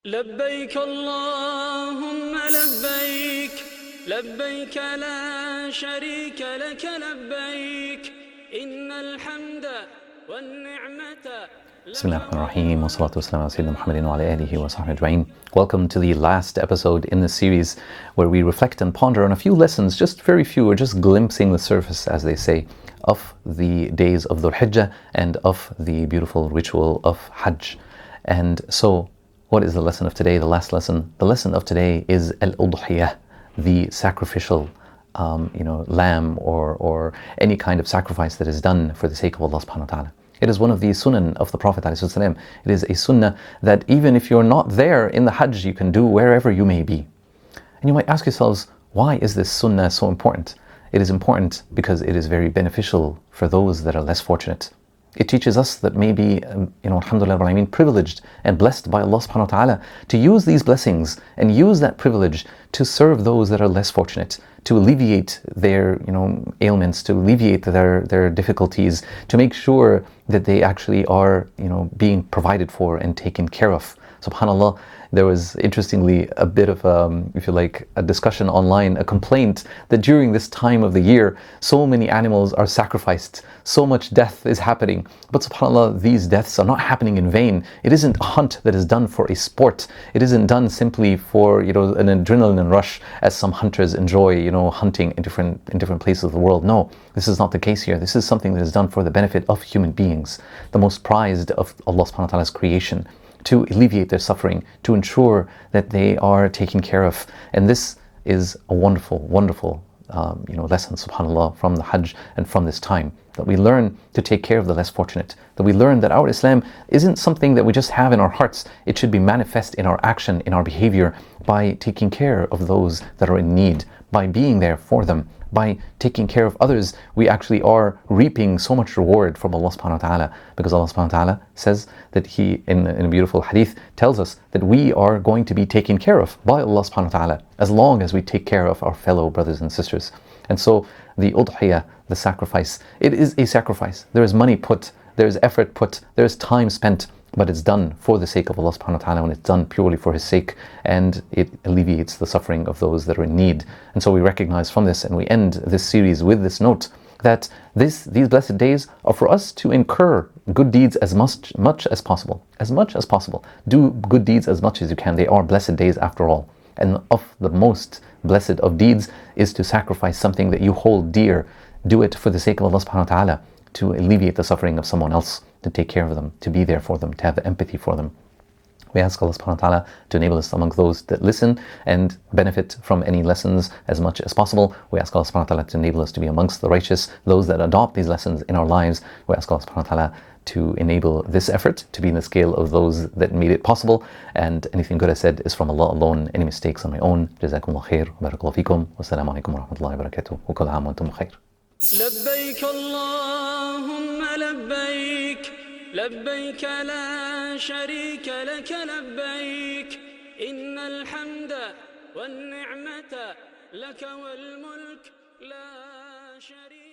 لبيك اللهم لبيك لبيك لا شريك لك لبيك إن الحمد والنعمة. Bismillahirrahmanirrahim. Wassalatu wassalamu ala Sayyidina Muhammadin wa ala alihi wa sahbihi ajma'in. Welcome to the last episode in this series where we reflect and ponder on a few lessons, just very few, or just glimpsing the surface, as they say, of the days of Dhul Hejja and of the beautiful ritual of Hajj. And so, what is the lesson of today? The last lesson. The lesson of today is al-udhiyah, the sacrificial lamb or any kind of sacrifice that is done for the sake of Allah subhanahu wa ta'ala. It is one of the sunan of the Prophet ﷺ. It is a sunnah that even if you're not there in the Hajj, you can do wherever you may be. And you might ask yourselves, why is this sunnah so important? It is important because it is very beneficial for those that are less fortunate. It teaches us that maybe, alhamdulillah, privileged and blessed by Allah subhanahu wa ta'ala to use these blessings and use that privilege to serve those that are less fortunate, to alleviate their ailments, to alleviate their difficulties, to make sure that they actually are being provided for and taken care of. SubhanAllah, there was interestingly a bit of a discussion online, a complaint that during this time of the year so many animals are sacrificed, so much death is happening. But subhanAllah, these deaths are not happening in vain. It isn't a hunt that is done for a sport. It isn't done simply for an adrenaline rush as some hunters enjoy hunting in different places of the world. No, this is not the case here. This is something that is done for the benefit of human beings, the most prized of Allah subhanahu wa ta'ala's creation, to alleviate their suffering, to ensure that they are taken care of. And this is a wonderful, wonderful lesson, subhanAllah, from the Hajj and from this time, that we learn to take care of the less fortunate, that we learn that our Islam isn't something that we just have in our hearts. It should be manifest in our action, in our behavior, by taking care of those that are in need, by being there for them. By taking care of others, we actually are reaping so much reward from Allah subhanahu wa ta'ala, because Allah subhanahu wa ta'ala says that He, in a beautiful hadith, tells us that we are going to be taken care of by Allah subhanahu wa ta'ala as long as we take care of our fellow brothers and sisters. And so the udhiyah, the sacrifice, it is a sacrifice. There is money put, there is effort put, there is time spent, but it's done for the sake of Allah subhanahu wa ta'ala, when it's done purely for His sake, and it alleviates the suffering of those that are in need. And so we recognize from this, and we end this series with this note, that these blessed days are for us to incur good deeds as much as possible. As much as possible. Do good deeds as much as you can. They are blessed days after all. And of the most blessed of deeds is to sacrifice something that you hold dear. Do it for the sake of Allah subhanahu wa ta'ala, to alleviate the suffering of someone else, to take care of them, to be there for them, to have empathy for them. We ask Allah subhanahu wa ta'ala to enable us among those that listen and benefit from any lessons as much as possible. We ask Allah subhanahu wa ta'ala to enable us to be amongst the righteous, those that adopt these lessons in our lives. We ask Allah subhanahu wa ta'ala to enable this effort to be in the scale of those that made it possible. And anything good I said is from Allah alone. Any mistakes on my own. Jazakumullah khair. Barakallahu feekum. Wassalamu alaikum wa rahmatullahi wa barakatuh. Wa kullu aam wa antum khair. لبيك اللهم لبيك لبيك لا شريك لك لبيك إن الحمد والنعمة لك والملك لا شريك